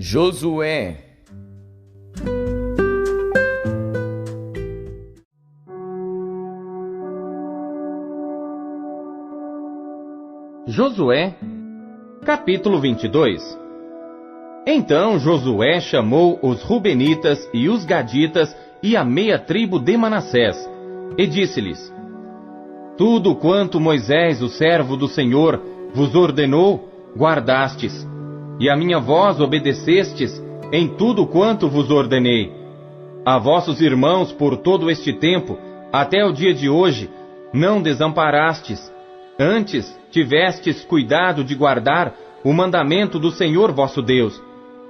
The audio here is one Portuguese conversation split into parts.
Josué. Josué, capítulo 22. Então Josué chamou os Rubenitas e os Gaditas e a meia tribo de Manassés, e disse-lhes: Tudo quanto Moisés, o servo do Senhor, vos ordenou, guardastes, e a minha voz obedecestes em tudo quanto vos ordenei. A vossos irmãos por todo este tempo, até o dia de hoje, não desamparastes. Antes tivestes cuidado de guardar o mandamento do Senhor vosso Deus.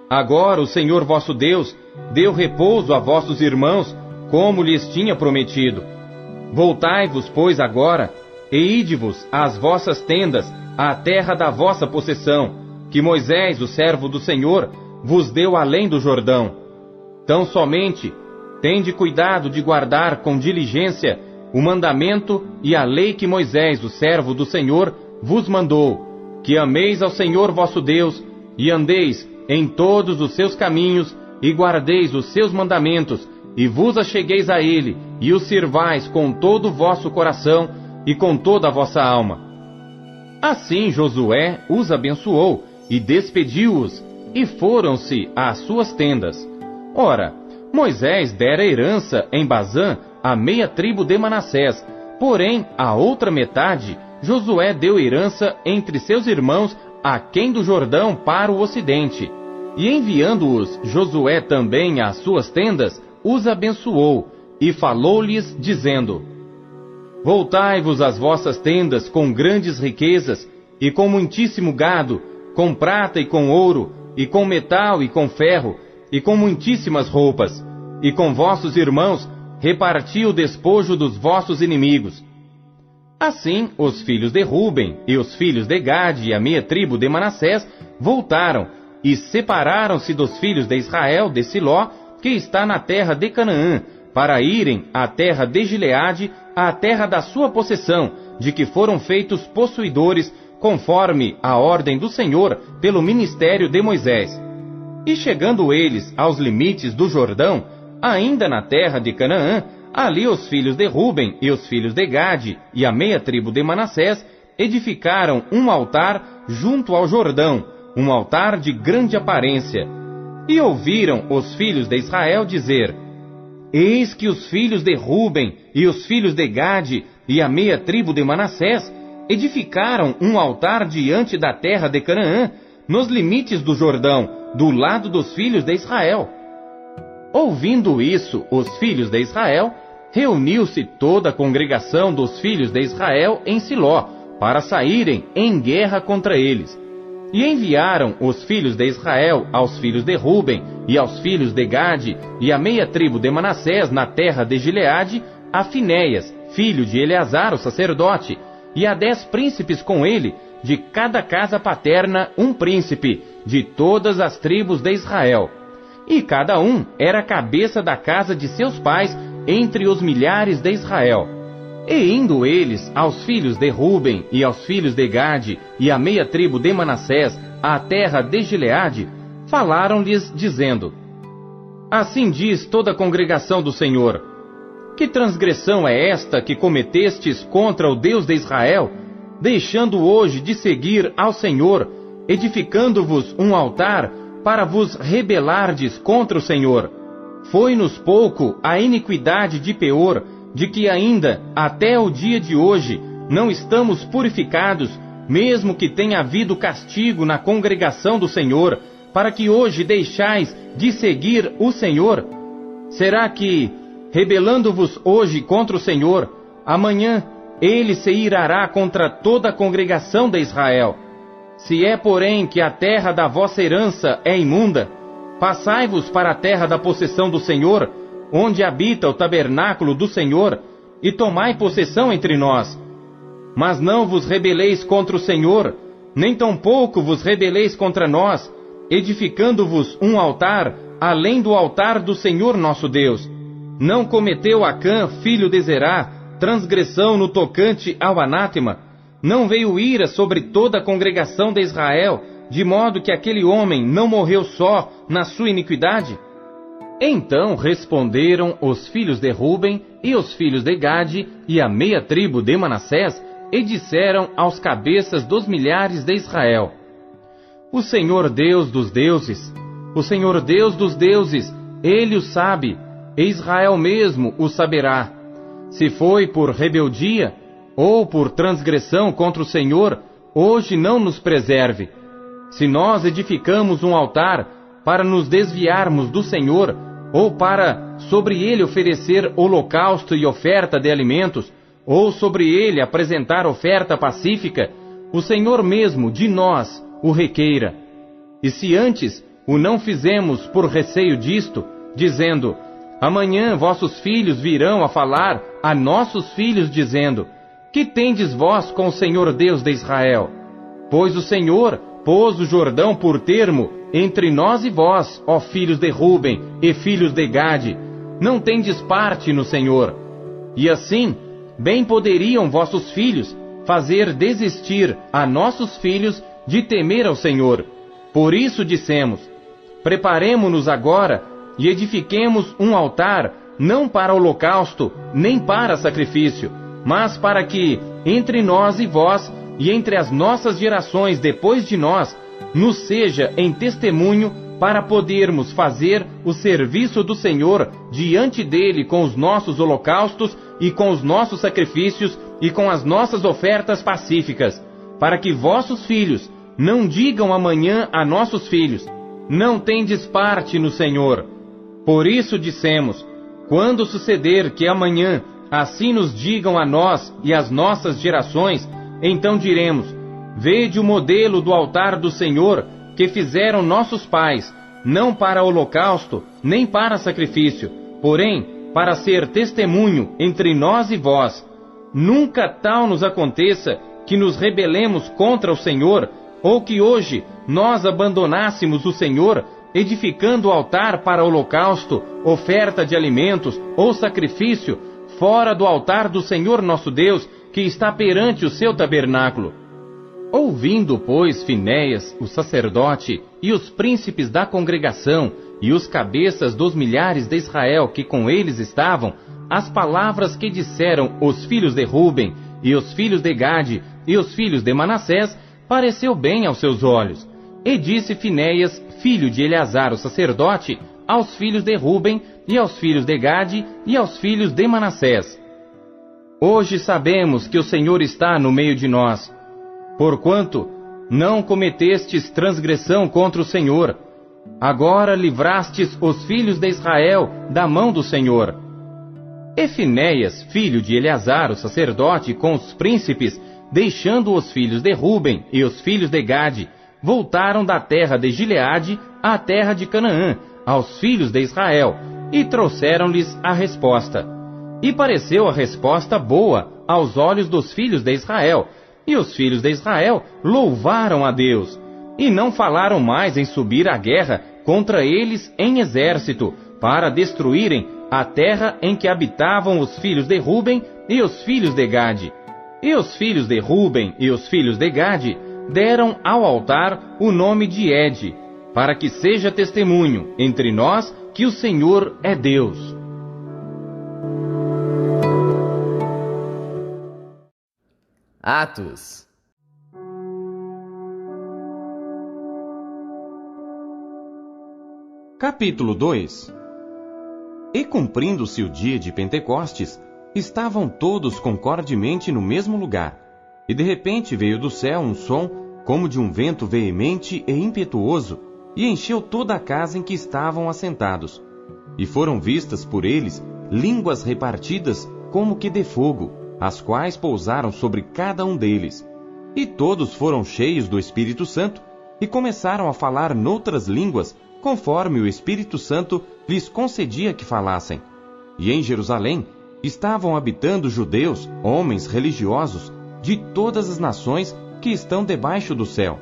Agora o Senhor vosso Deus deu repouso a vossos irmãos, como lhes tinha prometido. Voltai-vos, pois, agora, e ide-vos às vossas tendas, à terra da vossa possessão, que Moisés, o servo do Senhor, vos deu além do Jordão. Tão somente tende cuidado de guardar com diligência o mandamento e a lei que Moisés, o servo do Senhor, vos mandou, que ameis ao Senhor vosso Deus, e andeis em todos os seus caminhos, e guardeis os seus mandamentos, e vos achegueis a ele, e o sirvais com todo o vosso coração, e com toda a vossa alma. Assim Josué os abençoou, e despediu-os, e foram-se às suas tendas. Ora, Moisés dera herança em Bazã a meia tribo de Manassés, porém a outra metade Josué deu herança entre seus irmãos aquém do Jordão para o ocidente. E enviando-os Josué também às suas tendas, os abençoou, e falou-lhes, dizendo: Voltai-vos às vossas tendas com grandes riquezas, e com muitíssimo gado, com prata e com ouro, e com metal e com ferro, e com muitíssimas roupas, e com vossos irmãos reparti o despojo dos vossos inimigos. Assim, os filhos de Ruben e os filhos de Gade e a meia tribo de Manassés voltaram, e separaram-se dos filhos de Israel de Siló, que está na terra de Canaã, para irem à terra de Gileade, à terra da sua possessão, de que foram feitos possuidores, conforme a ordem do Senhor, pelo ministério de Moisés. E chegando eles aos limites do Jordão, ainda na terra de Canaã, ali os filhos de Ruben e os filhos de Gade e a meia tribo de Manassés edificaram um altar junto ao Jordão, um altar de grande aparência. E ouviram os filhos de Israel dizer: Eis que os filhos de Ruben e os filhos de Gade e a meia tribo de Manassés edificaram um altar diante da terra de Canaã, nos limites do Jordão, do lado dos filhos de Israel. Ouvindo isso, os filhos de Israel, reuniu-se toda a congregação dos filhos de Israel em Siló, para saírem em guerra contra eles. E enviaram os filhos de Israel aos filhos de Ruben e aos filhos de Gade e a meia tribo de Manassés na terra de Gileade, a Finéias, filho de Eleazar o sacerdote, e a 10 príncipes com ele, de cada casa paterna um príncipe, de todas as tribos de Israel. E cada um era a cabeça da casa de seus pais entre os milhares de Israel. E indo eles aos filhos de Ruben e aos filhos de Gade e a meia tribo de Manassés à terra de Gileade, falaram-lhes dizendo: Assim diz toda a congregação do Senhor: Que transgressão é esta que cometestes contra o Deus de Israel, deixando hoje de seguir ao Senhor, edificando-vos um altar para vos rebelardes contra o Senhor? Foi-nos pouco a iniquidade de Peor, de que ainda, até o dia de hoje, não estamos purificados, mesmo que tenha havido castigo na congregação do Senhor, para que hoje deixais de seguir o Senhor? Será que, rebelando-vos hoje contra o Senhor, amanhã ele se irará contra toda a congregação de Israel? Se é, porém, que a terra da vossa herança é imunda, passai-vos para a terra da possessão do Senhor, onde habita o tabernáculo do Senhor, e tomai possessão entre nós. Mas não vos rebeleis contra o Senhor, nem tampouco vos rebeleis contra nós, edificando-vos um altar, além do altar do Senhor nosso Deus. Não cometeu Acã, filho de Zerá, transgressão no tocante ao anátema? Não veio ira sobre toda a congregação de Israel, de modo que aquele homem não morreu só na sua iniquidade? Então responderam os filhos de Ruben e os filhos de Gade e a meia tribo de Manassés, e disseram aos cabeças dos milhares de Israel: O Senhor Deus dos deuses, o Senhor Deus dos deuses, Ele o sabe, e Israel mesmo o saberá. Se foi por rebeldia ou por transgressão contra o Senhor, hoje não nos preserve. Se nós edificamos um altar para nos desviarmos do Senhor, ou para sobre ele oferecer holocausto e oferta de alimentos, ou sobre ele apresentar oferta pacífica, o Senhor mesmo de nós o requeira. E se antes o não fizemos por receio disto, dizendo: Amanhã vossos filhos virão a falar a nossos filhos, dizendo: Que tendes vós com o Senhor Deus de Israel? Pois o Senhor pôs o Jordão por termo entre nós e vós, ó filhos de Ruben e filhos de Gade. Não tendes parte no Senhor. E assim, bem poderiam vossos filhos fazer desistir a nossos filhos de temer ao Senhor. Por isso dissemos: Preparemo-nos agora e edifiquemos um altar, não para holocausto, nem para sacrifício, mas para que, entre nós e vós, e entre as nossas gerações depois de nós, nos seja em testemunho para podermos fazer o serviço do Senhor diante dele com os nossos holocaustos e com os nossos sacrifícios e com as nossas ofertas pacíficas, para que vossos filhos não digam amanhã a nossos filhos: Não tendes parte no Senhor. Por isso dissemos: Quando suceder que amanhã assim nos digam a nós e às nossas gerações, então diremos: Vede o modelo do altar do Senhor que fizeram nossos pais, não para holocausto, nem para sacrifício, porém para ser testemunho entre nós e vós. Nunca tal nos aconteça que nos rebelemos contra o Senhor, ou que hoje nós abandonássemos o Senhor, edificando o altar para holocausto, oferta de alimentos ou sacrifício, fora do altar do Senhor nosso Deus, que está perante o seu tabernáculo. Ouvindo, pois, Finéias, o sacerdote, e os príncipes da congregação, e os cabeças dos milhares de Israel que com eles estavam, as palavras que disseram os filhos de Ruben, e os filhos de Gade, e os filhos de Manassés, pareceu bem aos seus olhos. E disse Finéias, filho de Eleazar o sacerdote, aos filhos de Ruben, e aos filhos de Gade, e aos filhos de Manassés: Hoje sabemos que o Senhor está no meio de nós, porquanto não cometestes transgressão contra o Senhor. Agora livrastes os filhos de Israel da mão do Senhor. E Finéias, filho de Eleazar o sacerdote, com os príncipes, deixando os filhos de Ruben e os filhos de Gade, voltaram da terra de Gileade à terra de Canaã, aos filhos de Israel, e trouxeram-lhes a resposta. E pareceu a resposta boa aos olhos dos filhos de Israel, e os filhos de Israel louvaram a Deus, e não falaram mais em subir à guerra contra eles em exército, para destruírem a terra em que habitavam os filhos de Ruben e os filhos de Gade. E os filhos de Ruben e os filhos de Gade deram ao altar o nome de Ede, para que seja testemunho entre nós que o Senhor é Deus. Atos. Capítulo 2. E cumprindo-se o dia de Pentecostes, estavam todos concordemente no mesmo lugar. E de repente veio do céu um som, como de um vento veemente e impetuoso, e encheu toda a casa em que estavam assentados. E foram vistas por eles línguas repartidas como que de fogo, as quais pousaram sobre cada um deles. E todos foram cheios do Espírito Santo, e começaram a falar noutras línguas, conforme o Espírito Santo lhes concedia que falassem. E em Jerusalém estavam habitando judeus, homens religiosos, de todas as nações que estão debaixo do céu.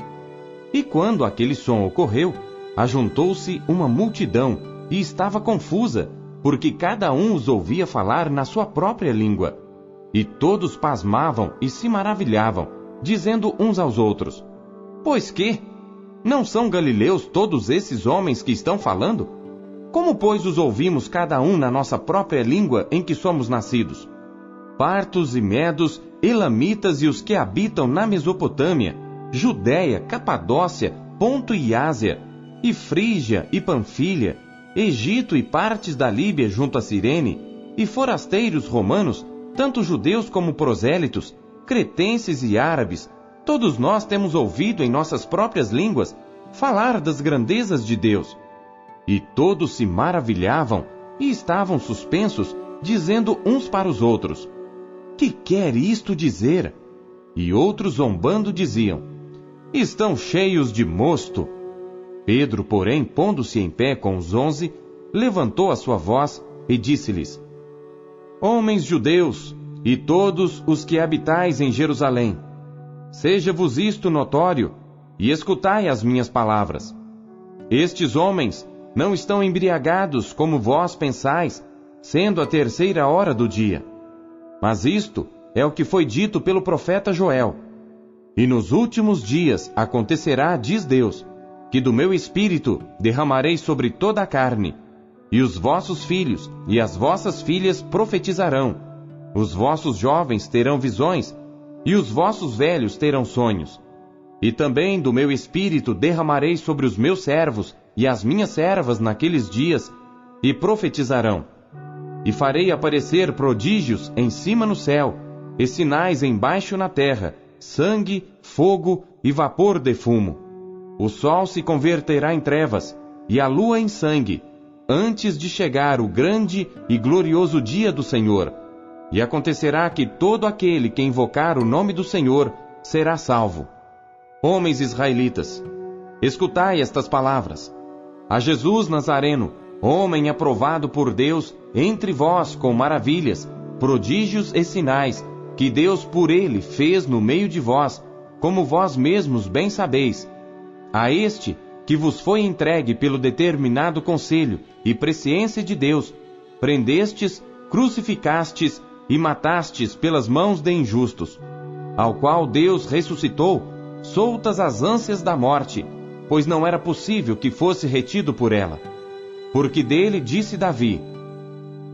E quando aquele som ocorreu, ajuntou-se uma multidão, e estava confusa, porque cada um os ouvia falar na sua própria língua. E todos pasmavam e se maravilhavam, dizendo uns aos outros: Pois que? Não são galileus todos esses homens que estão falando? Como, pois, os ouvimos cada um na nossa própria língua em que somos nascidos? Partos e medos, elamitas e os que habitam na Mesopotâmia, Judéia, Capadócia, Ponto e Ásia, e Frígia e Panfilha, Egito e partes da Líbia junto a Cirene, e forasteiros romanos, tanto judeus como prosélitos, cretenses e árabes, todos nós temos ouvido em nossas próprias línguas falar das grandezas de Deus. E todos se maravilhavam e estavam suspensos, dizendo uns para os outros: que quer isto dizer? E outros zombando diziam: estão cheios de mosto. Pedro, porém, pondo-se em pé com os 11, levantou a sua voz e disse-lhes: homens judeus, e todos os que habitais em Jerusalém, seja-vos isto notório, e escutai as minhas palavras. Estes homens não estão embriagados como vós pensais, sendo a 3ª hora do dia. Mas isto é o que foi dito pelo profeta Joel. E nos últimos dias acontecerá, diz Deus, que do meu espírito derramarei sobre toda a carne, e os vossos filhos e as vossas filhas profetizarão, os vossos jovens terão visões, e os vossos velhos terão sonhos. E também do meu espírito derramarei sobre os meus servos e as minhas servas naqueles dias, e profetizarão. E farei aparecer prodígios em cima no céu, e sinais embaixo na terra, sangue, fogo e vapor de fumo. O sol se converterá em trevas, e a lua em sangue, antes de chegar o grande e glorioso dia do Senhor. E acontecerá que todo aquele que invocar o nome do Senhor será salvo. Homens israelitas, escutai estas palavras. A Jesus Nazareno, homem aprovado por Deus entre vós com maravilhas, prodígios e sinais, que Deus por ele fez no meio de vós, como vós mesmos bem sabeis. A este que vos foi entregue pelo determinado conselho e presciência de Deus, prendestes, crucificastes e matastes pelas mãos de injustos, ao qual Deus ressuscitou, soltas as ânsias da morte, pois não era possível que fosse retido por ela. Porque dele disse Davi: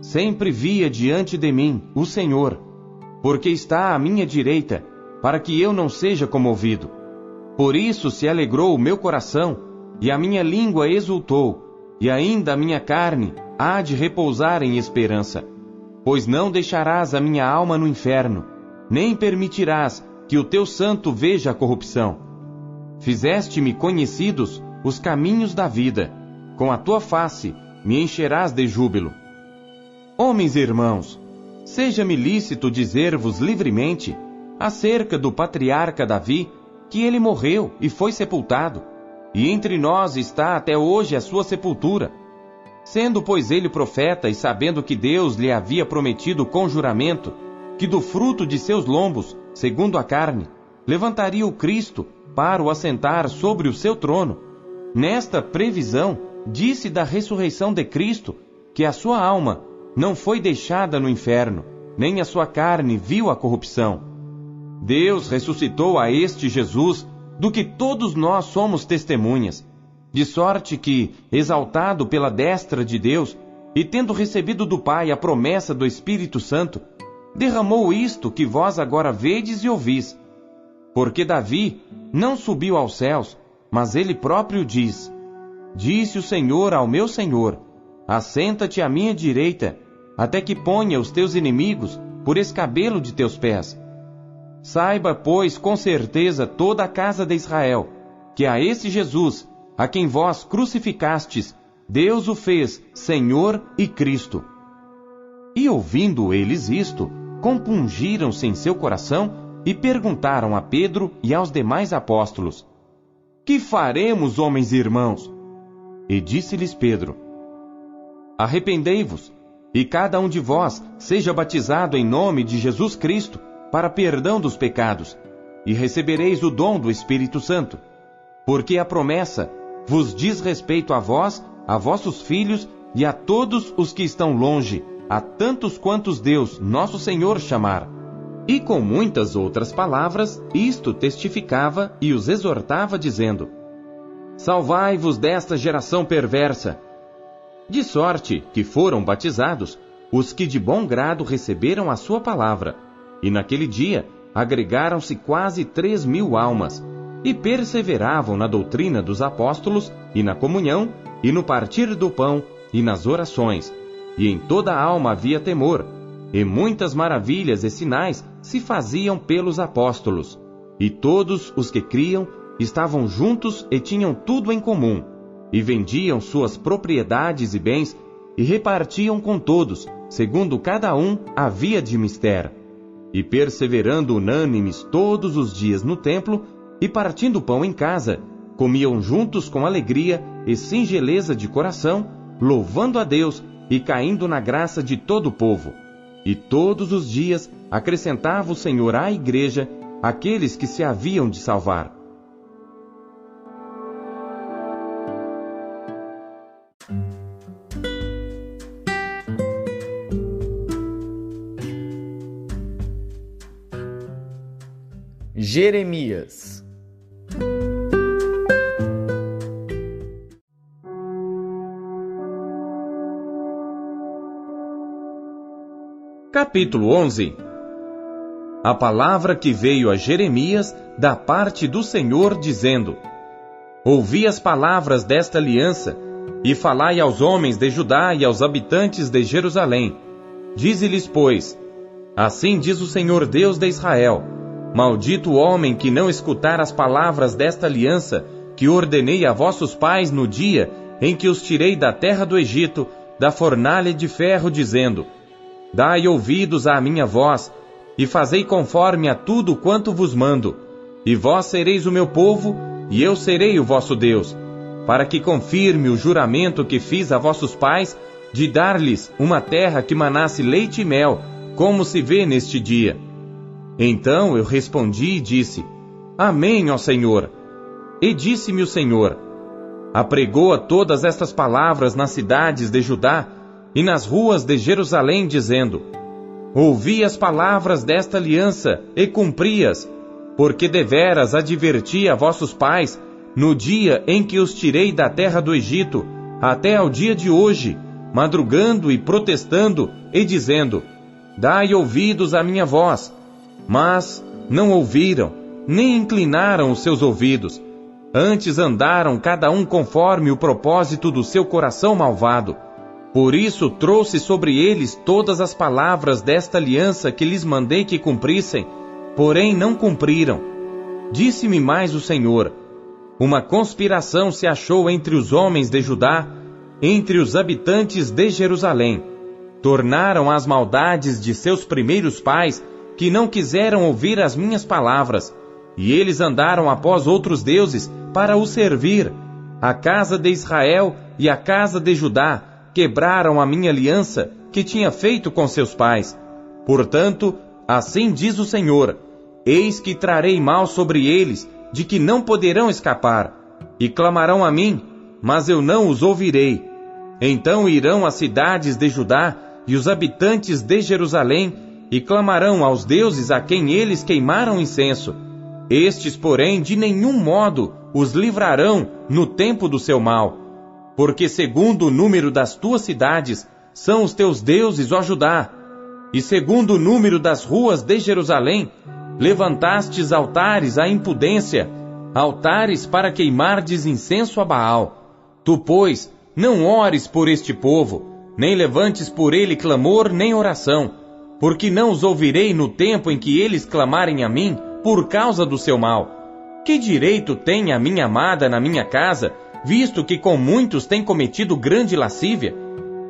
sempre via diante de mim o Senhor, porque está à minha direita, para que eu não seja comovido. Por isso se alegrou o meu coração, e a minha língua exultou, e ainda a minha carne há de repousar em esperança. Pois não deixarás a minha alma no inferno, nem permitirás que o teu santo veja a corrupção. Fizeste-me conhecidos os caminhos da vida, com a tua face me encherás de júbilo. Homens e irmãos, seja-me lícito dizer-vos livremente, acerca do patriarca Davi, que ele morreu e foi sepultado, e entre nós está até hoje a sua sepultura. Sendo, pois, ele profeta, e sabendo que Deus lhe havia prometido com juramento, que do fruto de seus lombos, segundo a carne, levantaria o Cristo para o assentar sobre o seu trono, nesta previsão, disse da ressurreição de Cristo, que a sua alma não foi deixada no inferno, nem a sua carne viu a corrupção. Deus ressuscitou a este Jesus, do que todos nós somos testemunhas, de sorte que, exaltado pela destra de Deus, e tendo recebido do Pai a promessa do Espírito Santo, derramou isto que vós agora vedes e ouvis. Porque Davi não subiu aos céus, mas ele próprio diz: disse o Senhor ao meu Senhor: assenta-te à minha direita, até que ponha os teus inimigos por escabelo de teus pés. Saiba, pois, com certeza toda a casa de Israel, que a esse Jesus, a quem vós crucificastes, Deus o fez Senhor e Cristo. E ouvindo eles isto, compungiram-se em seu coração e perguntaram a Pedro e aos demais apóstolos: que faremos, homens e irmãos? E disse-lhes Pedro: arrependei-vos, e cada um de vós seja batizado em nome de Jesus Cristo, para perdão dos pecados, e recebereis o dom do Espírito Santo. Porque a promessa vos diz respeito a vós, a vossos filhos e a todos os que estão longe, a tantos quantos Deus, nosso Senhor, chamar. E com muitas outras palavras, isto testificava e os exortava, dizendo: salvai-vos desta geração perversa. De sorte que foram batizados os que de bom grado receberam a sua palavra, e naquele dia agregaram-se quase 3.000 almas, e perseveravam na doutrina dos apóstolos, e na comunhão, e no partir do pão, e nas orações. E em toda a alma havia temor, e muitas maravilhas e sinais se faziam pelos apóstolos. E todos os que criam estavam juntos e tinham tudo em comum, e vendiam suas propriedades e bens, e repartiam com todos, segundo cada um havia de mister. E perseverando unânimes todos os dias no templo, e partindo o pão em casa, comiam juntos com alegria e singeleza de coração, louvando a Deus e caindo na graça de todo o povo. E todos os dias acrescentava o Senhor à igreja aqueles que se haviam de salvar. Jeremias. Capítulo 11. A palavra que veio a Jeremias da parte do Senhor, dizendo: Ouvi as palavras desta aliança, e falai aos homens de Judá e aos habitantes de Jerusalém. Dize-lhes, pois: Assim diz o Senhor Deus de Israel: Maldito o homem que não escutar as palavras desta aliança, que ordenei a vossos pais no dia em que os tirei da terra do Egito, da fornalha de ferro, dizendo: Dai ouvidos à minha voz, e fazei conforme a tudo quanto vos mando. E vós sereis o meu povo, e eu serei o vosso Deus, para que confirme o juramento que fiz a vossos pais, de dar-lhes uma terra que manasse leite e mel, como se vê neste dia. Então eu respondi e disse: Amém, ó Senhor. E disse-me o Senhor: Apregoa todas estas palavras nas cidades de Judá e nas ruas de Jerusalém, dizendo: Ouvi as palavras desta aliança e cumpri-as, porque deveras adverti a vossos pais no dia em que os tirei da terra do Egito, até ao dia de hoje, madrugando e protestando e dizendo: Dai ouvidos à minha voz. Mas não ouviram, nem inclinaram os seus ouvidos. Antes andaram cada um conforme o propósito do seu coração malvado. Por isso trouxe sobre eles todas as palavras desta aliança que lhes mandei que cumprissem, porém não cumpriram. Disse-me mais o Senhor: Uma conspiração se achou entre os homens de Judá, entre os habitantes de Jerusalém. Tornaram as maldades de seus primeiros pais, que não quiseram ouvir as minhas palavras, e eles andaram após outros deuses para os servir. A casa de Israel e a casa de Judá quebraram a minha aliança que tinha feito com seus pais. Portanto, assim diz o Senhor: Eis que trarei mal sobre eles, de que não poderão escapar, e clamarão a mim, mas eu não os ouvirei. Então irão as cidades de Judá e os habitantes de Jerusalém, e clamarão aos deuses a quem eles queimaram incenso. Estes, porém, de nenhum modo os livrarão no tempo do seu mal. Porque segundo o número das tuas cidades são os teus deuses, ó Judá, e segundo o número das ruas de Jerusalém, levantastes altares à impudência, altares para queimardes incenso a Baal. Tu, pois, não ores por este povo, nem levantes por ele clamor nem oração, porque não os ouvirei no tempo em que eles clamarem a mim por causa do seu mal. Que direito tem a minha amada na minha casa, visto que com muitos tem cometido grande lascívia?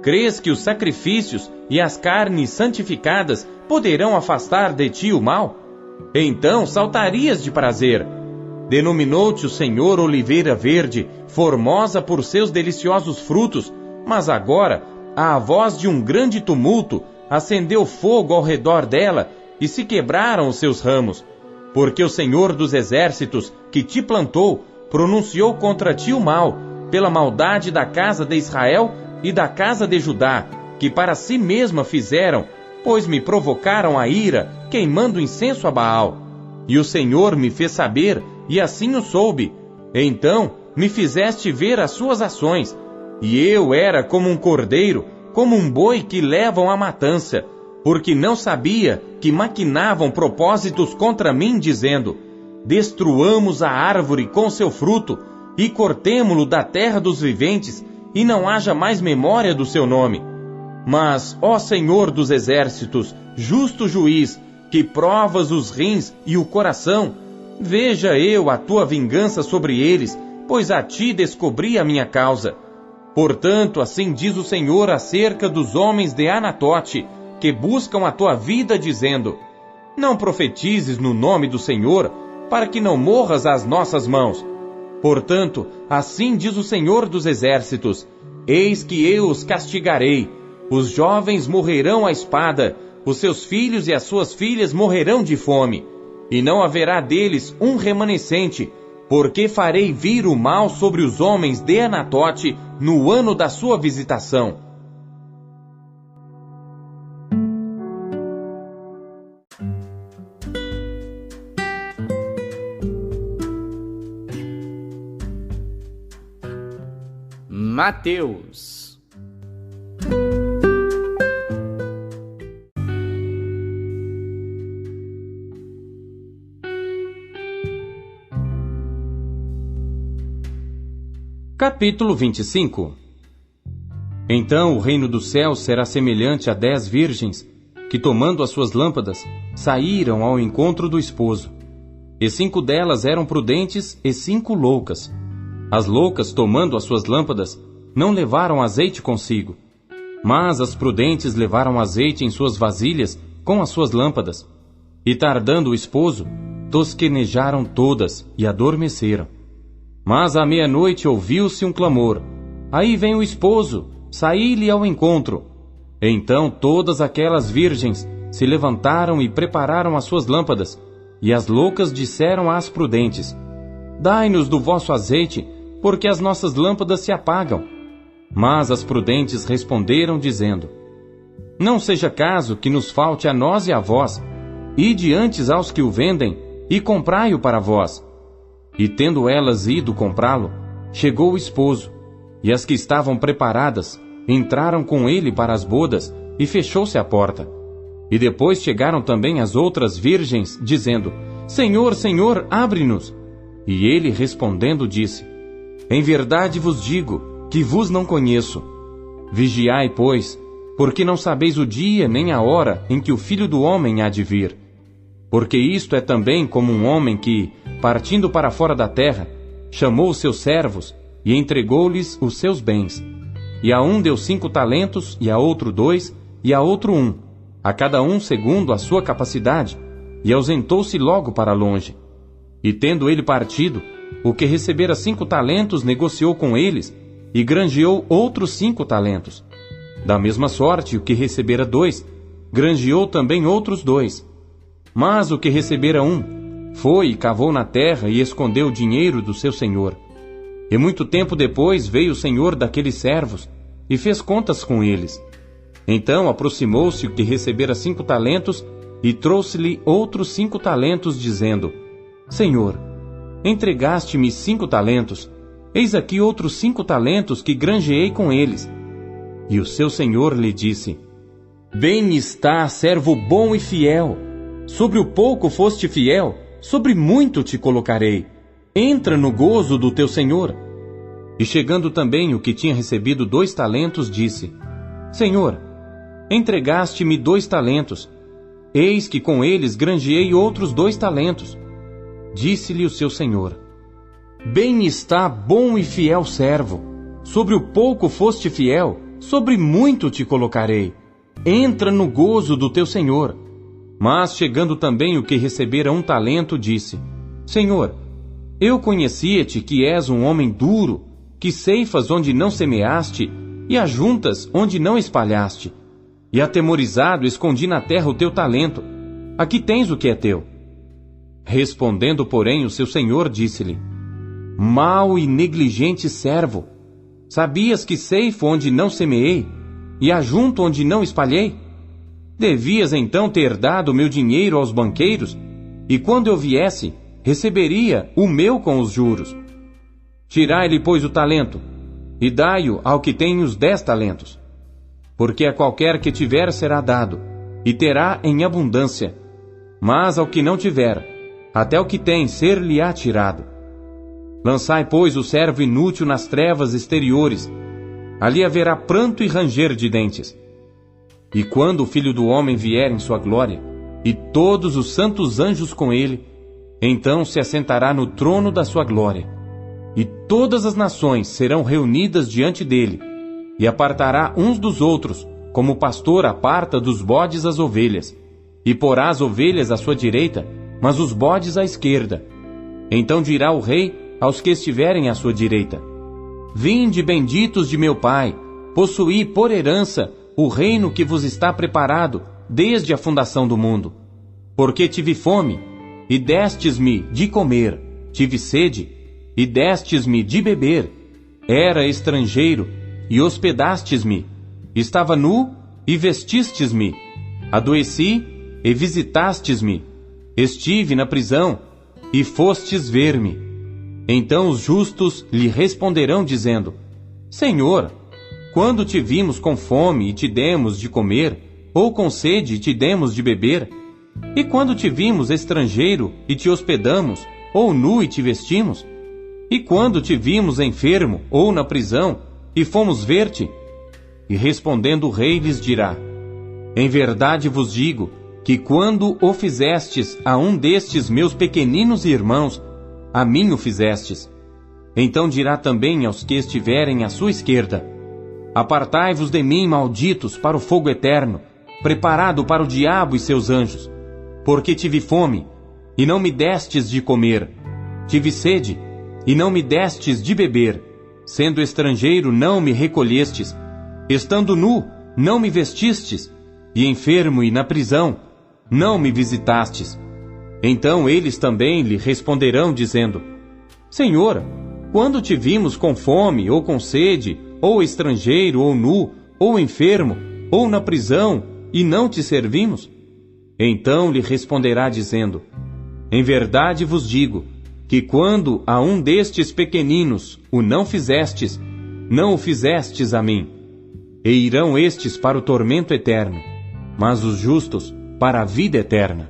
Crês que os sacrifícios e as carnes santificadas poderão afastar de ti o mal? Então saltarias de prazer. Denominou-te o Senhor oliveira verde, formosa por seus deliciosos frutos, mas agora, à voz de um grande tumulto, acendeu fogo ao redor dela, e se quebraram os seus ramos. Porque o Senhor dos exércitos, que te plantou, pronunciou contra ti o mal, pela maldade da casa de Israel e da casa de Judá, que para si mesma fizeram, pois me provocaram a ira, queimando incenso a Baal. E o Senhor me fez saber, e assim o soube. Então me fizeste ver as suas ações, e eu era como um cordeiro, como um boi que levam à matança, porque não sabia que maquinavam propósitos contra mim, dizendo: destruamos a árvore com seu fruto, e cortemo-lo da terra dos viventes, e não haja mais memória do seu nome. Mas, ó Senhor dos exércitos, justo juiz, que provas os rins e o coração, veja eu a tua vingança sobre eles, pois a ti descobri a minha causa. Portanto, assim diz o Senhor acerca dos homens de Anatote, que buscam a tua vida, dizendo: não profetizes no nome do Senhor, para que não morras às nossas mãos. Portanto, assim diz o Senhor dos exércitos: eis que eu os castigarei. Os jovens morrerão à espada, os seus filhos e as suas filhas morrerão de fome, e não haverá deles um remanescente, porque farei vir o mal sobre os homens de Anatote no ano da sua visitação. Mateus. Capítulo 25. Então o reino dos céus será semelhante a 10 virgens, que tomando as suas lâmpadas, saíram ao encontro do esposo. E 5 delas eram prudentes e 5 loucas. As loucas, tomando as suas lâmpadas, não levaram azeite consigo. Mas as prudentes levaram azeite em suas vasilhas com as suas lâmpadas. E tardando o esposo, tosquenejaram todas e adormeceram. Mas à meia-noite ouviu-se um clamor: aí vem o esposo, saí-lhe ao encontro. Então todas aquelas virgens se levantaram e prepararam as suas lâmpadas. E as loucas disseram às prudentes: dai-nos do vosso azeite, porque as nossas lâmpadas se apagam. Mas as prudentes responderam, dizendo: não seja caso que nos falte a nós e a vós. Ide antes aos que o vendem, e comprai-o para vós. E tendo elas ido comprá-lo, chegou o esposo, e as que estavam preparadas entraram com ele para as bodas, e fechou-se a porta. E depois chegaram também as outras virgens, dizendo: Senhor, Senhor, abre-nos. E ele respondendo disse: em verdade vos digo que vos não conheço. Vigiai, pois, porque não sabeis o dia nem a hora em que o Filho do Homem há de vir. Porque isto é também como um homem que, partindo para fora da terra, chamou os seus servos e entregou-lhes os seus bens. E a um deu 5 talentos, e a outro 2, e a outro 1, a cada um segundo a sua capacidade, e ausentou-se logo para longe. E tendo ele partido, o que recebera 5 talentos negociou com eles, e granjeou outros 5 talentos. Da mesma sorte, o que recebera 2, granjeou também outros 2. Mas o que recebera 1, foi e cavou na terra e escondeu o dinheiro do seu senhor. E muito tempo depois veio o senhor daqueles servos, e fez contas com eles. Então aproximou-se o que recebera 5 talentos, e trouxe-lhe outros 5 talentos, dizendo: Senhor, entregaste-me 5 talentos, eis aqui outros 5 talentos que granjeei com eles. E o seu senhor lhe disse: Bem está, servo bom e fiel. Sobre o pouco foste fiel, sobre muito te colocarei. Entra no gozo do teu senhor. E chegando também o que tinha recebido 2 talentos, disse: Senhor, entregaste-me 2 talentos. Eis que com eles granjeei outros 2 talentos. Disse-lhe o seu senhor: Bem está, bom e fiel servo. Sobre o pouco foste fiel, sobre muito te colocarei. Entra no gozo do teu senhor. Mas chegando também o que recebera 1 talento, disse: Senhor, eu conhecia-te que és um homem duro, que ceifas onde não semeaste, e ajuntas onde não espalhaste. E atemorizado escondi na terra o teu talento. Aqui tens o que é teu. Respondendo, porém, o seu senhor disse-lhe: Mau e negligente servo, sabias que ceifo onde não semeei, e ajunto onde não espalhei? Devias então ter dado meu dinheiro aos banqueiros, e quando eu viesse, receberia o meu com os juros. Tirai-lhe, pois, o talento, e dai-o ao que tem os 10 talentos. Porque a qualquer que tiver será dado, e terá em abundância. Mas ao que não tiver, até o que tem ser-lhe-á tirado. Lançai, pois, o servo inútil nas trevas exteriores. Ali haverá pranto e ranger de dentes. E quando o Filho do Homem vier em sua glória, e todos os santos anjos com ele, então se assentará no trono da sua glória. E todas as nações serão reunidas diante dele, e apartará uns dos outros, como o pastor aparta dos bodes as ovelhas, e porá as ovelhas à sua direita, mas os bodes à esquerda. Então dirá o rei aos que estiverem à sua direita: Vinde, benditos de meu Pai, possuí por herança o reino que vos está preparado desde a fundação do mundo. Porque tive fome, e destes-me de comer, tive sede, e destes-me de beber, era estrangeiro, e hospedastes-me, estava nu, e vestistes-me, adoeci, e visitastes-me, estive na prisão, e fostes ver-me. Então os justos lhe responderão dizendo: Senhor, quando te vimos com fome e te demos de comer, ou com sede e te demos de beber? E quando te vimos estrangeiro e te hospedamos, ou nu e te vestimos? E quando te vimos enfermo ou na prisão e fomos ver-te? E respondendo o rei lhes dirá: Em verdade vos digo que quando o fizestes a um destes meus pequeninos irmãos, a mim o fizestes. Então dirá também aos que estiverem à sua esquerda: Apartai-vos de mim, malditos, para o fogo eterno, preparado para o diabo e seus anjos. Porque tive fome, e não me destes de comer. Tive sede, e não me destes de beber. Sendo estrangeiro, não me recolhestes. Estando nu, não me vestistes. E enfermo e na prisão, não me visitastes. Então eles também lhe responderão, dizendo: Senhor, quando te vimos com fome, ou com sede, ou estrangeiro, ou nu, ou enfermo, ou na prisão, e não te servimos? Então lhe responderá dizendo: Em verdade vos digo, que quando a um destes pequeninos o não fizestes, não o fizestes a mim. E irão estes para o tormento eterno, mas os justos para a vida eterna.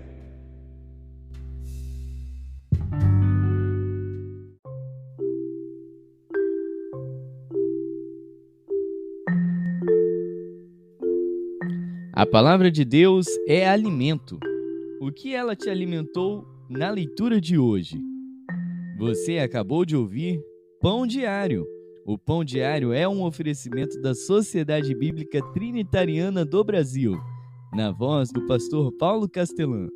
A palavra de Deus é alimento. O que ela te alimentou na leitura de hoje? Você acabou de ouvir Pão Diário. O Pão Diário é um oferecimento da Sociedade Bíblica Trinitariana do Brasil, na voz do pastor Paulo Castelã.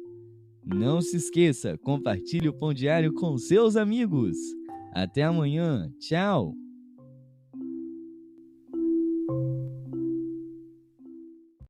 Não se esqueça, compartilhe o Pão Diário com seus amigos. Até amanhã. Tchau!